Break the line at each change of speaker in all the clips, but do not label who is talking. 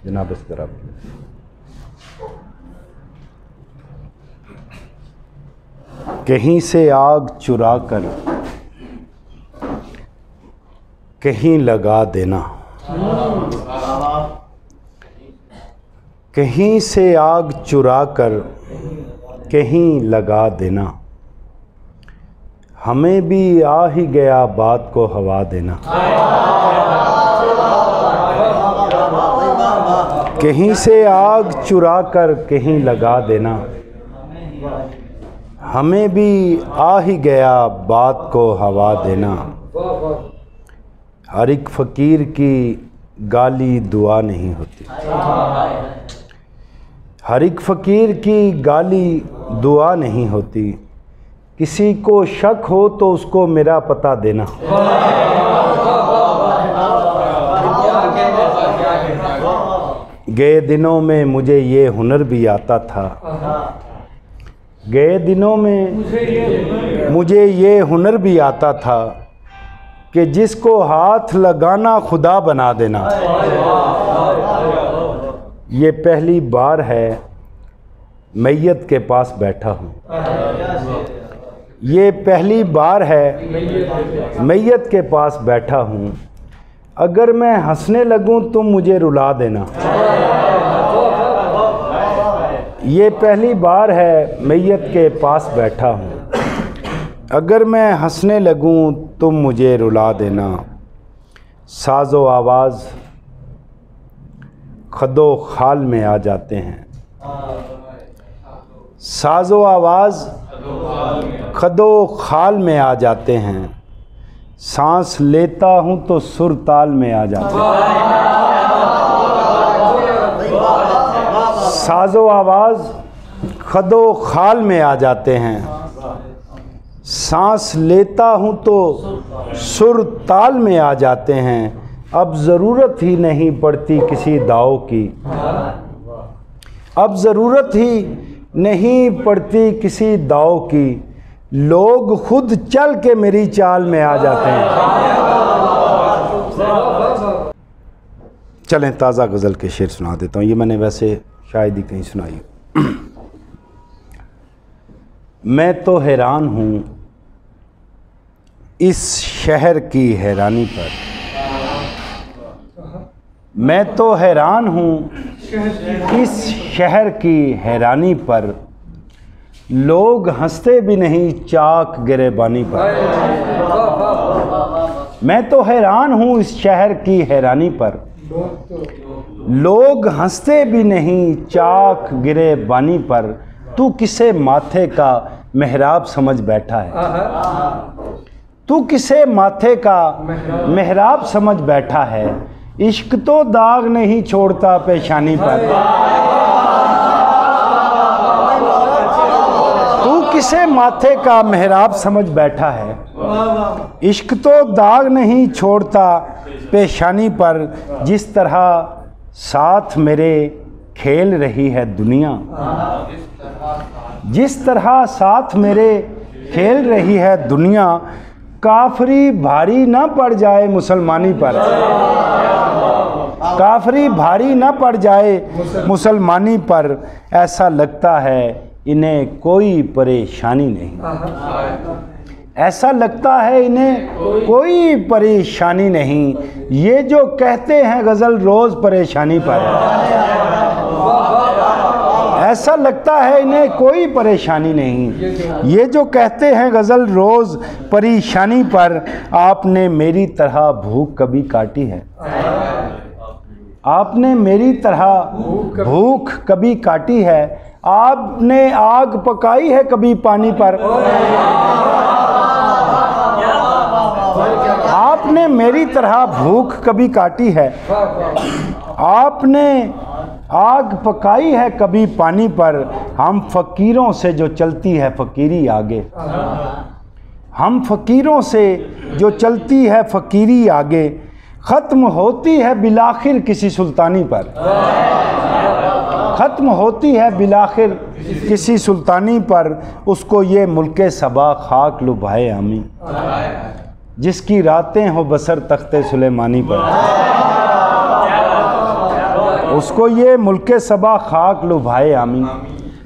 जनाब इस तरफ। कहीं से आग चुरा कर कहीं लगा देना, कहीं से आग चुरा कर कहीं लगा देना, हमें भी आ ही गया बात को हवा देना। कहीं से आग चुरा कर कहीं लगा देना, हमें भी आ ही गया बात को हवा देना। हर एक फ़कीर की गाली दुआ नहीं होती, हर एक फ़कीर की गाली दुआ नहीं होती। किसी को शक हो तो उसको मेरा पता देना। गए दिनों में मुझे ये हुनर भी आता था, गए दिनों में मुझे ये हुनर भी आता था कि जिसको हाथ लगाना खुदा बना देना। ये पहली बार है मैयत के पास बैठा हूँ, ये पहली बार है मैयत के पास बैठा हूँ। अगर मैं हंसने लगूं तुम मुझे रुला देना। ये पहली बार है मैयत के पास बैठा हूँ, अगर मैं हंसने लगूं तुम मुझे रुला देना। साज़ो आवाज़ खदो खाल में आ जाते हैं, साज़ो आवाज़ खदो खाल में आ जाते हैं। सांस लेता हूँ तो सुर ताल में आ जाते हैं। साज़ो आवाज़ खदो खाल में आ जाते हैं। सांस लेता हूँ तो सुर ताल में आ जाते हैं। अब ज़रूरत ही नहीं पड़ती किसी दाव की, अब ज़रूरत ही नहीं पड़ती किसी दाव की। लोग खुद चल के मेरी चाल में आ जाते हैं। चलें ताज़ा गज़ल के शेर सुना देता हूँ। ये मैंने वैसे शायद ही कहीं सुनाई। मैं तो हैरान हूँ इस शहर की हैरानी पर, मैं तो हैरान हूँ इस शहर की हैरानी पर। लोग हंसते भी नहीं चाक गिरेबानी पर। मैं तो हैरान हूँ इस शहर की हैरानी पर। लोग हंसते भी नहीं चाक गिरेबानी पर। तू किसे माथे का मेहराब समझ बैठा है, तू किसे माथे का मेहराब समझ बैठा है। इश्क तो दाग नहीं छोड़ता पेशानी पर। तू किसे माथे का मेहराब समझ बैठा है। इश्क तो दाग नहीं छोड़ता पेशानी पर। जिस तरह साथ मेरे खेल रही है दुनिया, जिस तरह साथ मेरे खेल रही है दुनिया। काफरी भारी ना पड़ जाए मुसलमानी पर, काफरी भारी ना पड़ जाए मुसलमानी पर। ऐसा लगता है इन्हें कोई परेशानी नहीं, ऐसा लगता है इन्हें कोई परेशानी नहीं। ये जो कहते हैं गज़ल रोज़ परेशानी पर, ऐसा लगता है इन्हें कोई परेशानी नहीं। ये जो कहते हैं गज़ल रोज़ परेशानी पर। आपने मेरी तरह भूख कभी काटी है, आपने मेरी तरह भूख कभी काटी है। आपने आग पकाई है कभी पानी पर, आपने मेरी तरह भूख कभी काटी है। आपने आग पकाई है कभी पानी पर। हम फ़कीरों से जो चलती है फ़कीरी आगे, हम फ़कीरों से जो चलती है फ़कीरी आगे। ख़त्म होती है बिलाखिर किसी सुल्तानी पर, ख़त्म होती है बिलाखिर किसी सुल्तानी पर। उसको ये मुल्के सबा खाक लुभाए आमी, जिसकी रातें हो बसर तख्ते सुलेमानी पर। उसको ये मुल्के सबा खाक लुभाए आमीन,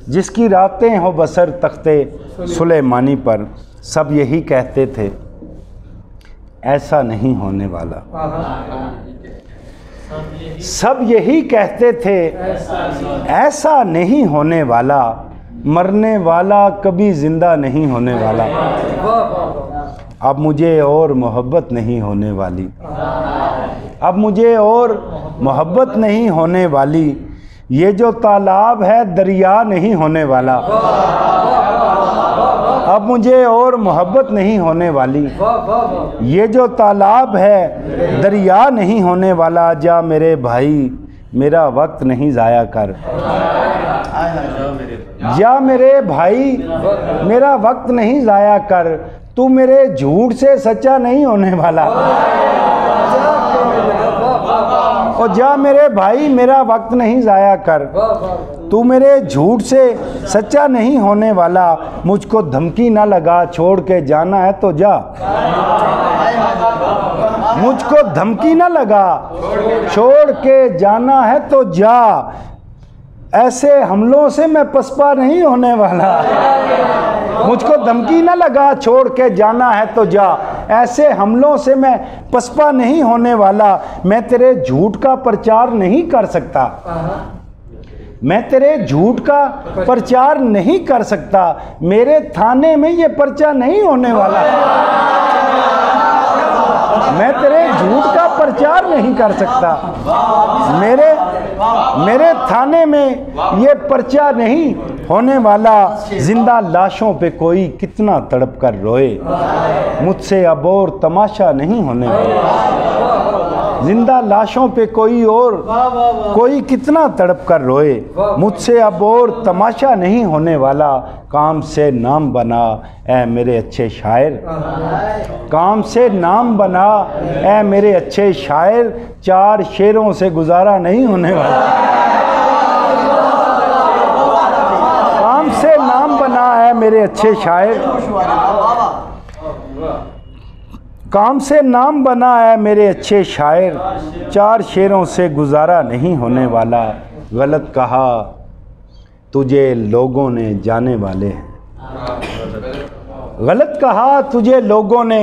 जिसकी रातें हो बसर तख्ते सुलेमानी पर। सब यही कहते थे ऐसा नहीं होने वाला, सब यही कहते थे ऐसा नहीं होने वाला, मरने वाला कभी जिंदा नहीं होने वाला। अब मुझे और मोहब्बत नहीं होने वाली, अब मुझे और मोहब्बत नहीं होने वाली, ये जो तालाब है दरिया नहीं होने वाला। अब मुझे और मोहब्बत नहीं होने वाली, ये जो तालाब है दरिया नहीं होने वाला। जा मेरे भाई मेरा वक्त नहीं ज़ाया कर, जा मेरे भाई मेरा वक्त नहीं ज़ाया कर, तू मेरे झूठ से सच्चा नहीं होने वाला। और जा मेरे भाई मेरा वक्त नहीं ज़ाया कर, तू मेरे झूठ से सच्चा नहीं होने वाला। मुझको धमकी ना लगा, छोड़ के जाना है तो जा, मुझको धमकी ना लगा, छोड़ के जाना है तो जा, ऐसे हमलों से मैं पसपा नहीं होने वाला। मुझको धमकी ना लगा, छोड़ के जाना है तो जा, ऐसे हमलों से मैं पसपा नहीं होने वाला। मैं तेरे झूठ का प्रचार नहीं कर सकता, मैं तेरे झूठ का प्रचार नहीं कर सकता, मेरे थाने में ये पर्चा नहीं होने वाला। मैं तेरे झूठ का प्रचार नहीं कर सकता, मेरे थाने में ये पर्चा नहीं होने वाला। जिंदा लाशों पे कोई कितना तड़प कर रोए, मुझसे अब और तमाशा नहीं होने वाला। जिंदा लाशों पे कोई कितना तड़प कर रोए, मुझसे अब और तमाशा नहीं होने वाला। काम से नाम बना ऐ मेरे अच्छे शायर, काम से नाम बना ऐ मेरे अच्छे शायर, चार शेरों से गुजारा नहीं होने वाला। काम से नाम बना है मेरे अच्छे शायर, काम से नाम बना है मेरे अच्छे शायर, चार शेरों से गुजारा नहीं होने वाला। गलत कहा तुझे लोगों ने जाने वाले हैं, गलत कहा तुझे लोगों ने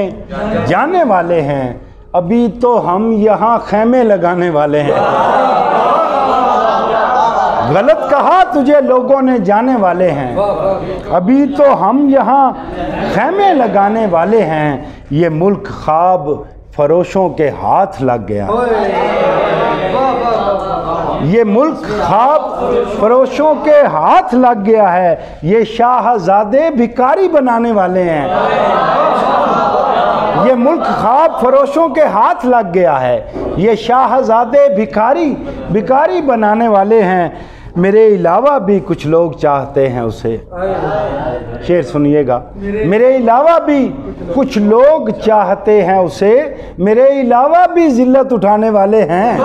जाने वाले हैं, अभी तो हम यहाँ खैमे लगाने वाले हैं। गलत कहा तुझे लोगों ने जाने वाले हैं, अभी तो हम यहाँ खैमे लगाने वाले हैं। ये मुल्क ख्वाब फरोशों के हाथ लग गया, ये मुल्क ख्वाब फरोशों के हाथ लग गया है, ये शाहजादे भिखारी बनाने वाले हैं। ये मुल्क ख्वाब फरोशों के हाथ लग गया है, ये शाहजादे भिखारी बनाने वाले हैं। मेरे अलावा भी कुछ लोग चाहते हैं उसे, शेर सुनिएगा, मेरे अलावा भी कुछ लोग चाहते हैं उसे, मेरे अलावा भी जिल्लत उठाने वाले हैं।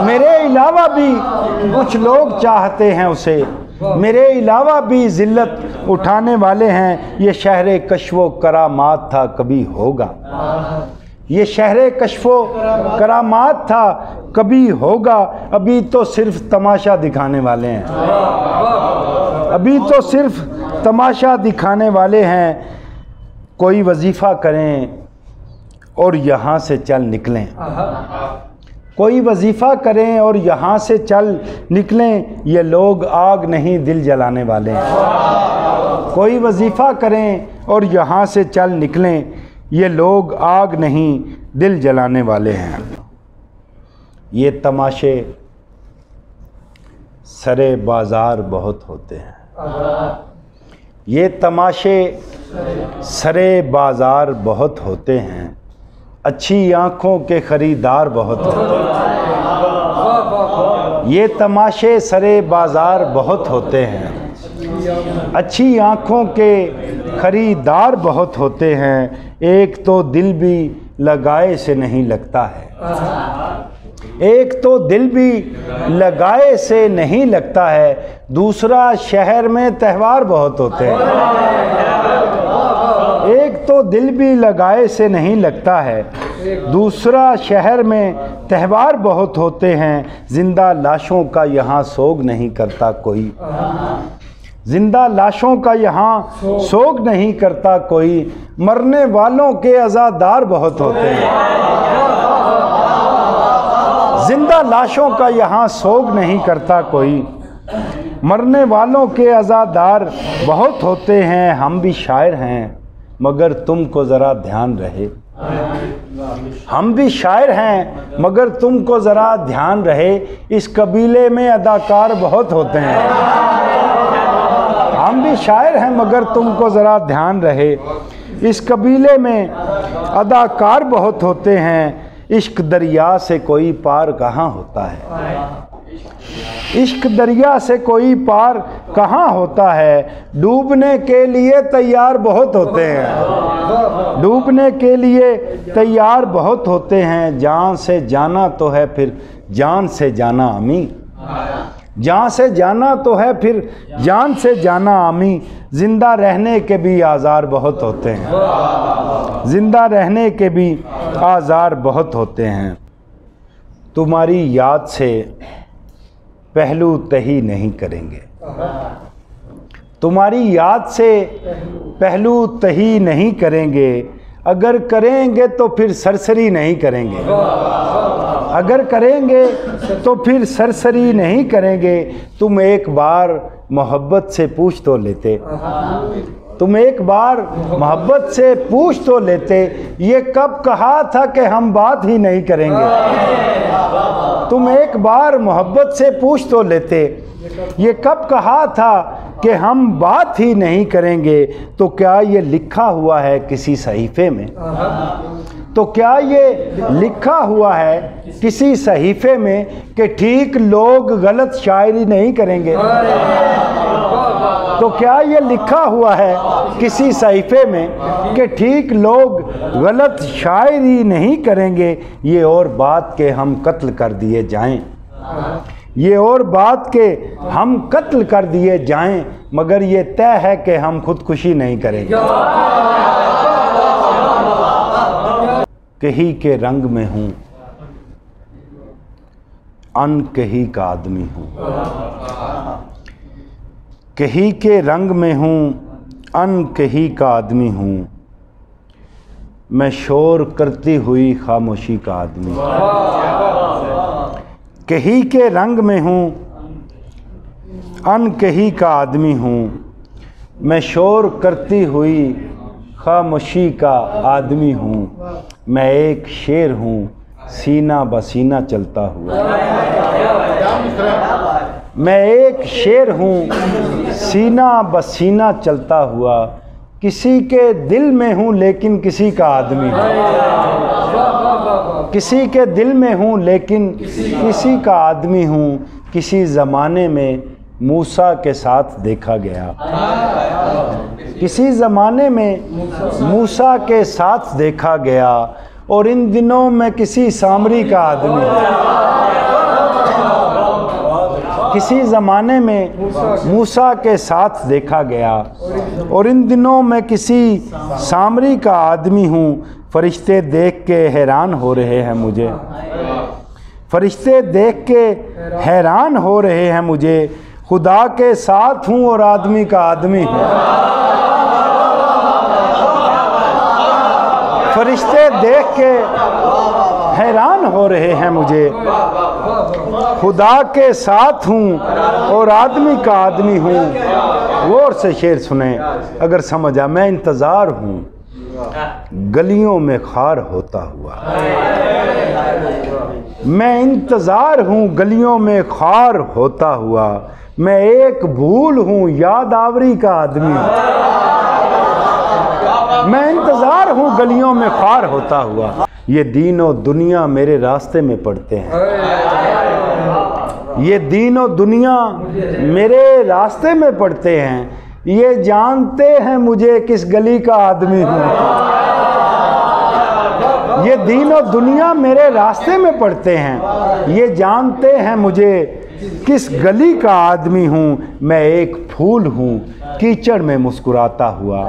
मेरे अलावा भी कुछ लोग चाहते हैं उसे, मेरे अलावा भी जिल्लत उठाने वाले हैं। ये शहर कश्फो करामात था कभी होगा, ये शहर कश्फो करामात था कभी होगा, अभी तो सिर्फ तमाशा दिखाने वाले हैं, अभी तो सिर्फ तमाशा दिखाने वाले हैं। कोई वजीफ़ा करें और यहाँ से चल निकलें, कोई वजीफ़ा करें और यहाँ से चल निकलें, ये लोग आग नहीं दिल जलाने वाले हैं। कोई वजीफ़ा करें और यहाँ से चल निकलें, ये लोग आग नहीं दिल जलाने वाले हैं। ये तमाशे सरे बाज़ार बहुत होते हैं, ये तमाशे सरे बाज़ार बहुत होते हैं, अच्छी आँखों के ख़रीदार बहुत होते हैं। ये तमाशे सरे बाज़ार बहुत होते हैं, अच्छी आँखों के ख़रीदार बहुत होते हैं। एक तो दिल भी लगाए से नहीं लगता है, एक तो दिल भी लगाए से नहीं लगता है, दूसरा शहर में त्यौहार बहुत होते हैं। एक तो दिल भी लगाए से नहीं लगता है, दूसरा शहर में त्यौहार बहुत होते हैं, जिंदा लाशों का यहाँ सोग नहीं करता कोई। जिंदा लाशों का यहाँ सोग नहीं करता कोई, मरने वालों के अज़ादार बहुत होते हैं। जिंदा लाशों का यहाँ सोग नहीं करता कोई, मरने वालों के अज़ादार बहुत होते हैं। हम भी शायर हैं मगर तुमको ज़रा ध्यान रहे, हम भी शायर हैं मगर तुमको ज़रा ध्यान रहे, इस कबीले में अदाकार बहुत होते हैं। हम भी शायर हैं मगर तुमको ज़रा ध्यान रहे, इस कबीले में अदाकार बहुत होते हैं। इश्क दरिया से कोई पार कहाँ होता है, इश्क दरिया से कोई पार कहाँ होता है। डूबने के लिए तैयार बहुत होते हैं, डूबने के लिए तैयार बहुत होते हैं। जान से जाना तो है फिर जान से जाना अमी, जान से जाना तो है फिर जान से जाना अमी। जिंदा रहने के भी आज़ार बहुत होते हैं, जिंदा रहने के भी आज़ार बहुत होते हैं। तुम्हारी याद से पहलू तही नहीं करेंगे, तुम्हारी याद से पहलू तही नहीं करेंगे। अगर करेंगे तो फिर सरसरी नहीं करेंगे, अगर करेंगे तो फिर सरसरी नहीं करेंगे। तुम एक बार मोहब्बत से पूछ तो लेते, तुम एक बार मोहब्बत से पूछ तो लेते, ये कब कहा था कि हम बात ही नहीं करेंगे। तुम एक बार मोहब्बत से पूछ तो लेते, ये कब कहा था कि हम बात ही नहीं करेंगे। तो क्या ये लिखा हुआ है किसी सहीफे में, तो क्या ये लिखा हुआ है किसी सहीफे में कि ठीक लोग गलत शायरी नहीं करेंगे। तो क्या ये लिखा हुआ है किसी सहीफे में कि ठीक लोग गलत शायरी नहीं करेंगे। ये और बात के हम कत्ल कर दिए जाएं, ये और बात के हम कत्ल कर दिए जाएं, मगर ये तय है कि हम खुदकुशी नहीं करेंगे। कहीं के रंग में हूँ, अन कहीं का आदमी हूँ। कहीं के रंग में हूँ, अन कहीं का आदमी हूँ। मैं शोर करती हुई खामोशी का आदमी हूँ। कहीं के रंग में हूँ, अन कहीं का आदमी हूँ। मैं शोर करती हुई खामोशी का आदमी हूँ। मैं एक शेर हूँ सीना बसीना चलता हुआ। मैं एक शेर हूँ सीना बसीना चलता हुआ। किसी के दिल में हूँ लेकिन किसी का आदमी हूँ। किसी के दिल में हूँ लेकिन किसी का आदमी हूँ। किसी ज़माने में मूसा के साथ देखा गया, किसी ज़माने में मूसा के साथ देखा गया। और इन दिनों में किसी सामरी का आदमी हूँ। किसी ज़माने में मूसा के साथ देखा गया और इन दिनों में किसी सामरी का आदमी हूँ। फरिश्ते देख के हैरान हो रहे हैं मुझे, फरिश्ते देख के हैरान हो रहे हैं मुझे। खुदा के साथ हूँ और आदमी का आदमी हूँ। फरिश्ते देख के हैरान हो रहे हैं मुझे। खुदा के साथ हूँ और आदमी का आदमी हूँ। गौर से शेर सुने अगर समझ आ। मैं इंतज़ार हूँ गलियों में खार होता हुआ। मैं इंतज़ार हूँ गलियों में खार होता हुआ। मैं एक भूल हूँ याद आवरी का आदमी हूँ। मैं इंतज़ार हूँ गलियों में खार होता हुआ। ये दीन और दुनिया मेरे रास्ते में पड़ते हैं। ये दीन और दुनिया मेरे रास्ते में पड़ते हैं। ये जानते हैं मुझे किस गली का आदमी हूँ। ये दीन और दुनिया मेरे रास्ते में पड़ते हैं। ये जानते हैं मुझे किस गली का आदमी हूँ। मैं एक फूल हूँ कीचड़ में मुस्कुराता हुआ।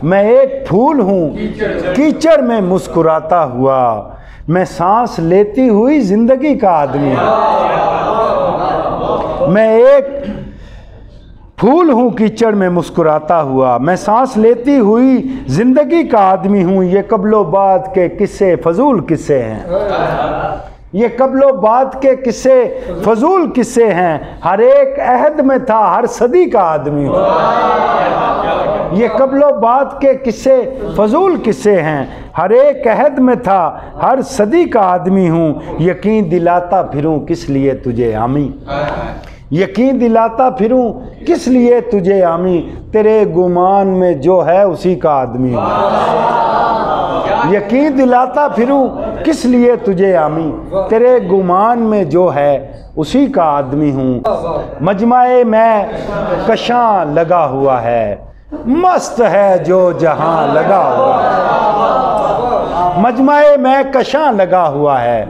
मैं एक फूल हूँ कीचड़ में मुस्कुराता हुआ, मैं सांस लेती हुई जिंदगी का आदमी हूँ। मैं एक फूल हूँ कीचड़ में मुस्कुराता हुआ, मैं सांस लेती हुई जिंदगी का आदमी हूँ। ये कब्लो बाद के किस्से फजूल किस्से हैं, ये कब्लो बाद के किस्से फजूल किस्से हैं। हर एक अहद में था हर सदी का आदमी हूँ। ये कब्लो बाद के किस्से फजूल किस्से हैं, हर एक अहद में था हर सदी का आदमी हूँ। यकीन दिलाता फिरूं किस लिए तुझे आमी, यकीन दिलाता फिरूं किस लिए तुझे आमी, तेरे गुमान में जो है उसी का आदमी हूँ। यकीन दिलाता फिरूं किस लिए तुझे आमी, तेरे गुमान में जो है उसी का आदमी हूँ। मजमाए में कशां लगा हुआ है, मस्त है जो जहां लगा हुआ है। मजमाए में कशां लगा हुआ है,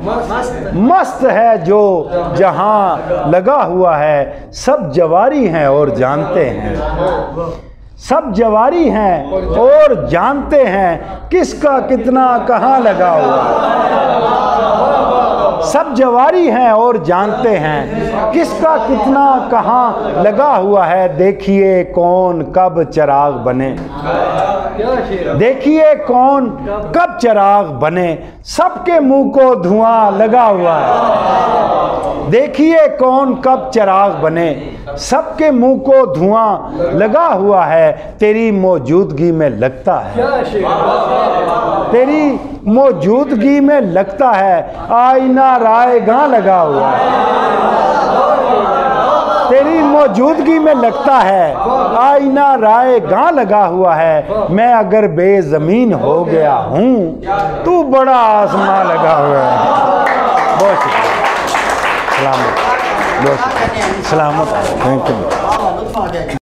मस्त है जो जहां लगा हुआ है। सब जवारी हैं और जानते हैं, सब जवारी हैं और जानते हैं किसका कितना कहाँ लगा हुआ है। सब जवारी हैं और जानते हैं किसका कितना कहाँ लगा हुआ है। देखिए कौन कब चिराग बने, देखिए कौन कब चिराग बने, सबके मुंह को धुआं लगा हुआ है। देखिए कौन कब चिराग बने, सबके मुंह को धुआं लगा हुआ है। तेरी मौजूदगी में लगता है, तेरी मौजूदगी में लगता है आईना रायगां लगा हुआ है। तेरी मौजूदगी में लगता है आईना रायगां लगा हुआ है। मैं अगर बेज़मीन हो गया हूँ तू बड़ा आसमां लगा हुआ है। बहुत शुक्रिया, सलामत, बहुत शुक्रिया, सलामत, थैंक यू।